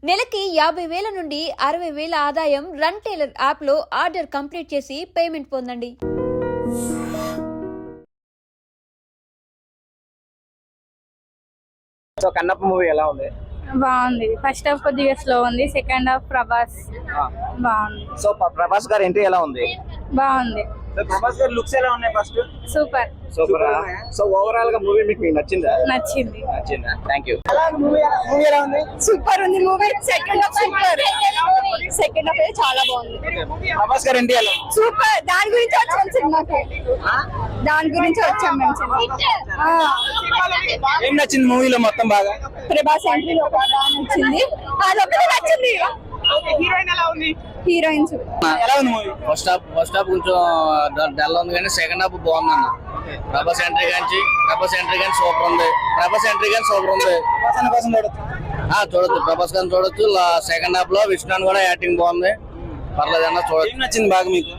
నెలకి 50,000 నుండి 60,000 ఆదాయం రన్ టైలర్ యాప్లో ఆర్డర్ కంప్లీట్ చేసి పేమెంట్ పొందండి. సో కన్నప్ప మూవీ ఎలా ఉంది? బాగుంది. ఫస్ట్ హాఫ్ కొద్దిగా స్లో ఉంది, సెకండ్ హాఫ్ ప్రభాస్ బాగుంది. సో ప్రభాస్ గారి ఎంట్రీ ఎలా ఉంది? బాగుంది. ప్రభాస్ గారి లుక్స్ ఎలా ఉన్నాయి? First super super. So overall గా మూవీ మీకు నచ్చిందా? నచ్చింది. Thank you. మూవీ ఎలా ఉంది? సూపర్ ఉంది movie. Second half super. Second half చాలా బాగుంది. ప్రభాస్ గారి ఎంట్రీ ఎలా ఉంది? సూపర్. దాని గురించి వచ్చాం సినిమాకి. దాని గురించి వచ్చాం మేము సినిమా. ఏం నచ్చింది మూవీలో మొత్తం బాగా? ప్రభాస్ ఎంట్రీ బాగా నచ్చింది. అదొకటి నచ్చింది. హీరోయిన్ ఎలా ఉంది? హీరోయిన్స్ ఎలా ఉంది మూవీ? ఫస్ట్ హాఫ్ కొంచెం డల్ ఉంది కానీ సెకండ్ హాఫ్ బాగుంది అన్న. ప్రభాస్ ఎంట్రీ కానీ సూపర్ ఉంది. చూడొచ్చు, ప్రభాస్ గారిని చూడొచ్చు. సెకండ్ హాఫ్ లో విష్ణు కూడా యాక్టింగ్ బాగుంది, పర్లేదు అన్న చూడొచ్చు. ఏం నచ్చింది బాగా మీకు?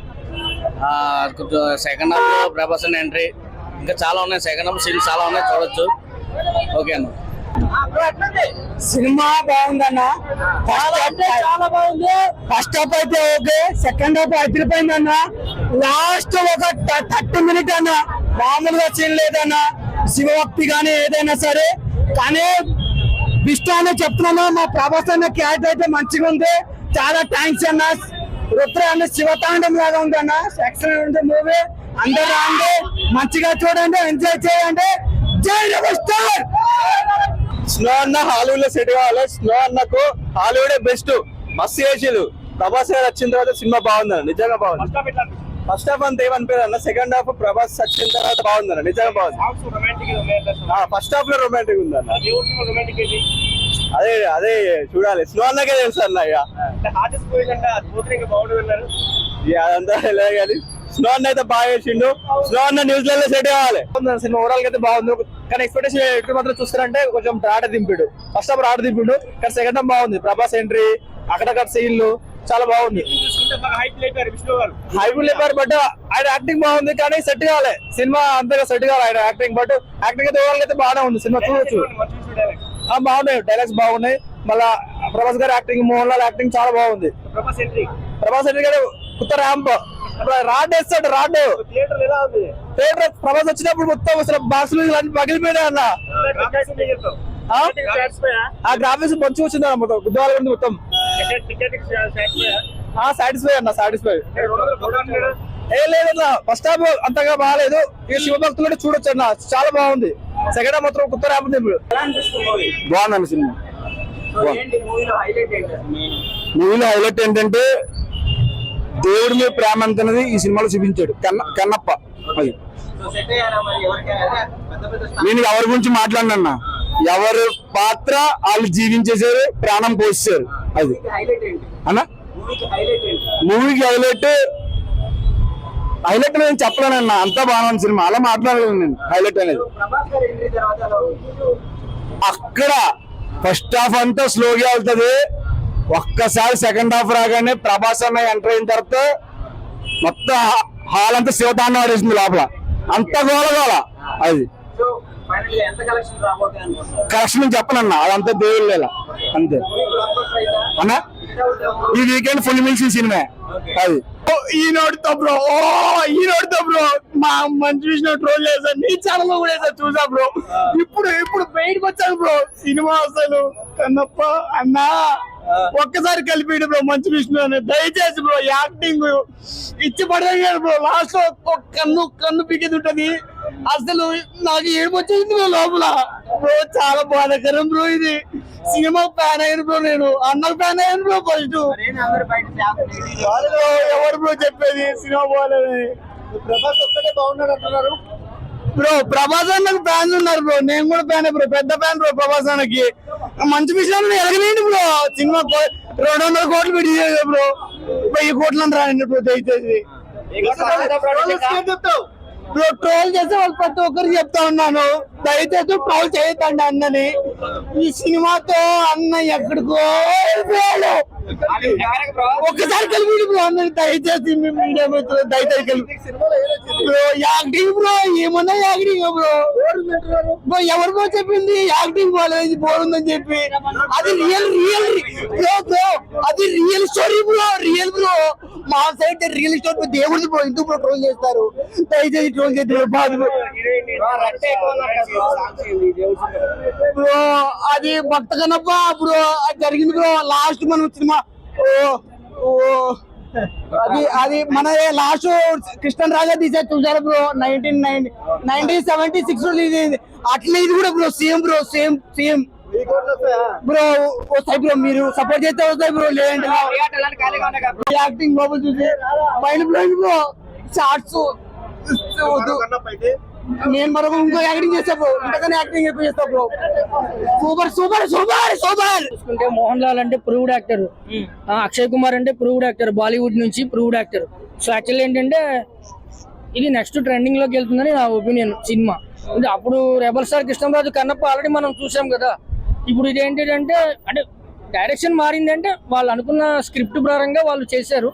కొంచెం సెకండ్ హాఫ్ లో ప్రభాస్ ఎంట్రీ ఇంకా చాలా ఉన్నాయి. సెకండ్ హాఫ్ సీన్స్ చాలా ఉన్నాయి, చూడొచ్చు. ఓకే అన్న. సినిమా బాగుందన్న. చాలా బాగుంది. ఫస్ట్ హాఫ్ అయితే ఓకే, సెకండ్ హాఫ్ అదిరిపోయింది అన్న. లాస్ట్ ఒక 30 మినిట్ అన్న మామూలుగా సీన్ లేదన్న. శివభక్తి కానీ ఏదైనా సరే కానీ విష్ణు అనే చెప్తున్నాను. మా ప్రభాస్ అన్న క్యారెక్టర్ అయితే మంచిగా ఉంది. చాలా థ్యాంక్స్ అన్న. రుద్ర అన్న శివతాండం లాగా ఉంది అన్న. ఎక్సలెంట్ ఉంది మూవీ. అందరూ రండి, మంచిగా చూడండి, ఎంజాయ్ చేయండి. జై రెబల్ స్టార్. స్నో అన్న హాలీవుడ్ లో సెట్ కావాలి. స్నో అన్నకు హాలీవుడ్ బెస్ట్. మస్తు చేసిరు. ప్రభాస్ గారు వచ్చిన తర్వాత సినిమా బాగుందన్న, నిజంగా బాగుంది. ఫస్ట్ హాఫ్ అంతా ఏమనిపించదు అన్న. సెకండ్ హాఫ్ ప్రభాస్ వచ్చిన తర్వాత బాగుందన్న, నిజంగా బాగుంది. ఫస్ట్ హాఫ్ లో రొమాంటిక్ ఉందన్న. అదే చూడాలి. స్నో అన్నకే తెలుసు అన్న. ఇక అదంతా లేదు కానీ స్నో అన్న అయితే బాగా చేసిండు. స్నో అన్న న్యూజిలాండ్ లో సెట్ కావాలి. సినిమా ఓవరాల్ అయితే బాగుంది కానీ ఎక్స్పెక్టేషన్ ఎక్కడ మాత్రం చూస్తారంటే కొంచెం రాట దింపిడు. ఫస్ట్ హాఫ్ రాట దింపిడు కానీ సెకండ్ హాఫ్ బాగుంది. ప్రభాస్ ఎంట్రీ, అక్కడక్కడ సీన్లు చాలా బాగుంది. హైప్ లేపారు బట్ ఆయన యాక్టింగ్ బాగుంది కానీ సెట్ కావాలి. సినిమా అంతగా సెట్ కావాలి ఆయన యాక్టింగ్. బట్ యాక్టింగ్ అయితే ఓవరాల్ అయితే బాగానే ఉంది. సినిమా చూడొచ్చు, బాగున్నాయి. డైలాగ్స్ బాగున్నాయి. మళ్ళా ప్రభాస్ గారి యాక్టింగ్, మోహన్ లాల్ యాక్టింగ్ చాలా బాగుంది. ప్రభాస్ ఎంట్రీ గారు కొత్త ర్యాంప్ రాడ్ వేస్తాడు. రాడ్ థియేటర్ ప్రభాస్ వచ్చినప్పుడు మొత్తం అసలు బాక్సులు అన్ని పగిలిపోయినా అన్న. ఆ గ్రాఫిక్స్ మంచిగా వచ్చింది అన్న. మొత్తం గుద్దాల మొత్తం సాటిస్ఫై అన్న. సాటిస్ఫై ఏ లేదన్న. ఫస్ట్ హాఫ్ అంతగా బాగాలేదు. ఇక శివభక్తులు కూడా చూడొచ్చు అన్న, చాలా బాగుంది. సెకండ్ హాఫ్ మాత్రం కొత్త ర్యాంప్ బాగుందన్న సినిమా. మూవీలో హైలైట్ ఏంటంటే దేవుడి మీద ప్రేమ అంతనేది ఈ సినిమాలో చూపించాడు కన్నప్ప. అది నేను ఎవరి గురించి మాట్లాడినా, ఎవరు పాత్ర వాళ్ళు జీవించేసారు, ప్రాణం పోసేసారు. అది అన్న మూవీకి హైలైట్ నేను చెప్పలేనన్నా. అంతా బాగుంది సినిమా, అలా మాట్లాడలేదు నేను. హైలైట్ అనేది అక్కడ ఫస్ట్ హాఫ్ అంతా స్లోగా వెళ్తుంది. ఒక్కసారి సెకండ్ హాఫ్ రాగానే ప్రభాస్ అన్న ఎంటర్ అయిన తర్వాత మొత్తం హాల్ అంతా శివతాండం ఆడేసింది లోపల. అంత గోల అది కలెక్షన్ చెప్పనన్నా. అదంతా దేవుళ్ళ అంతే అన్న. ఈ వీకెండ్ ఫుల్ మిల్సిన సినిమా అది. ఈనోడితో బ్రో మా మంచి విషయం ట్రోల్ చేశాను. నీ ఛానల్ కూడా వేసా, చూసా బ్రో. ఇప్పుడు బయటకు వచ్చాను బ్రో. సినిమా అసలు కన్నప్ప అన్నా ఒక్కసారి కలిపిడు బ్రో మంచి విషయం అని. దయచేసి బ్రో యాక్టింగ్ ఇచ్చి పడేది బ్రో. లాస్ట్ లో కన్ను పికేది ఉంటది. అసలు నాకు ఏమొచ్చేసింది బ్రో లోపల బ్రో. చాలా బాధాకరం బ్రో. ఇది సినిమా ఫ్యాన్ అయ్యాను బ్రో. నేను అన్నకు ఫ్యాన్ అయ్యాను బ్రో. ఫస్ట్ ఎవరు బ్రో చెప్పేది సినిమా బాగాలేదని? ప్రభాస్ ఒక్కటే బాగున్నాడు అంటున్నారు బ్రో. ప్రభాస్ అన్నకు ఫ్యాన్స్ ఉన్నారు బ్రో. నేను కూడా ఫ్యాన్ బ్రో, పెద్ద ఫ్యాన్ బ్రో ప్రభాస్ అన్నకి. మంచి విషయాలు ఎరగలేండి బ్రో. సినిమా 200 కోట్లు పెట్టి బ్రో. 1000 కోట్లు అని రానండి బ్రో. దయచేసి ట్రోల్ చేసే వాళ్ళు ప్రతి ఒక్కరికి చెప్తా ఉన్నాను, దయచేసి ట్రోల్ చేయొద్దండి అన్నని. ఈ సినిమాతో అన్న ఎక్కడికో వెళ్ళిపోయాడు. ఒక్కసారి కలిపి బ్రో అన్నని దయచేసి మీడియా మిత్రులు దయచేసి కలిపి బ్రో. యాక్టింగ్ బ్రో, ఏమన్నా యాక్టింగ్ బ్రో. బ్రో ఎవరు బ్రో చెప్పింది యాక్టింగ్ బాగాలేదు, బోరుందని చెప్పి? అది రియల్ బ్రో బ్రో, అది real story bro, real bro. మా సైడ్ రియల్ స్టోరీ దేవుడి బ్రో, ఎందుకు బ్రో ట్రోల్ చేస్తారు? దయచేసి ట్రోల్ చేస్తారు బ్రో. అది భక్త కనప్ప బ్రో, అది జరిగింది బ్రో. లాస్ట్ మనం సినిమా అది మన లాస్ట్ కృష్ణన్ రాజా తీసే చూసారు బ్రో, 1976 అట్లా ఇది కూడా bro same bro, same bro. వస్తాయి బ్రో, మీరు సపోర్ట్ చేస్తే వస్తాయి బ్రో, లేదంటే యాక్టింగ్ బాబు చూసి మైండ్ బ్లోయింగ్ బ్రో. షార్ట్స్ నేను మరొక ఇంకో యాక్టింగ్ చేస్తా బ్రో, ఇంతకన్నా యాక్టింగ్ ఎక్కువ చేస్తా బ్రో. సూపర్. చూసుకుంటే మోహన్ లాల్ అంటే ప్రూవ్డ్ యాక్టర్, అక్షయ్ కుమార్ అంటే ప్రూవ్డ్ యాక్టర్, బాలీవుడ్ నుంచి ప్రూవ్డ్ యాక్టర్. సో యాక్చువల్లీ ఏంటంటే ఇది నెక్స్ట్ ట్రెండింగ్ లోకి వెళ్తుందని నా ఒపీనియన్ సినిమా. అంటే అప్పుడు rebel star Krishnaraju Kannappa already మనం చూసాం కదా. ఇప్పుడు ఇది ఏంటంటే అంటే డైరెక్షన్ మారిందంటే వాళ్ళు అనుకున్న స్క్రిప్ట్ ప్రకారంగా వాళ్ళు చేశారు.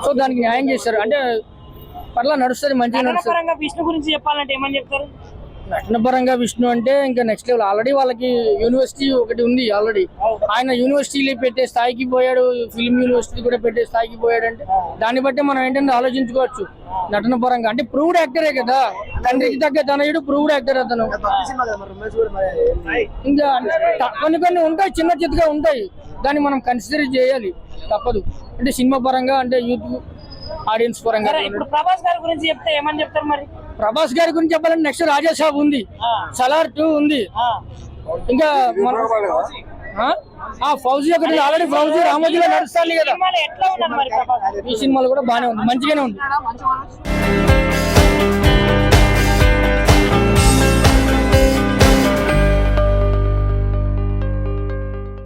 సో దానికి న్యాయం చేశారు, అంటే పర్లా నడుస్తుంది, మంచిగా నడుస్తుంది. విష్ణు గురించి చెప్పాలంటే ఏమని చెప్తారు? నటన పరంగా విష్ణు అంటే ఇంకా నెక్స్ట్ లెవెల్. ఆల్రెడీ వాళ్ళకి యూనివర్సిటీ ఒకటి ఉంది ఆల్రెడీ. ఆయన యూనివర్సిటీలు పెట్టే స్థాయికి పోయాడు, ఫిల్మ్ యూనివర్సిటీ కూడా పెట్టే స్థాయికి పోయాడు. అంటే దాన్ని బట్టి మనం ఏంటంటే ఆలోచించుకోవచ్చు నటన పరంగా. అంటే ప్రూవ్డ్ యాక్టరే కదా, తండ్రికి తగ్గ తనయుడు ప్రూవ్డ్ యాక్టర్ అతను. ఇంకా కొన్ని ఉంటాయి, చిన్న చిత్తగా ఉంటాయి, దాన్ని మనం కన్సిడర్ చేయాలి, తప్పదు. అంటే సినిమా పరంగా, అంటే యూత్ ఆడియన్స్ పరంగా. ఇప్పుడు ప్రభాస్ గారి గురించి చెప్తే ఏమని చెప్తారు మరి? ప్రభాస్ గారి గురించి చెప్పాలంటే నెక్స్ట్ రాజాసాబ్ ఉంది, సలార్ 2 ఉంది, ఇంకా ఫౌజీ ఒకటి ఆల్రెడీ ఫౌజీ రామోజీలో నడుస్తాను కదా. ఎట్లా ఉన్నారు మరి ప్రభాస్? ఈ సినిమాలు కూడా బాగానే ఉంది, మంచిగానే ఉంది.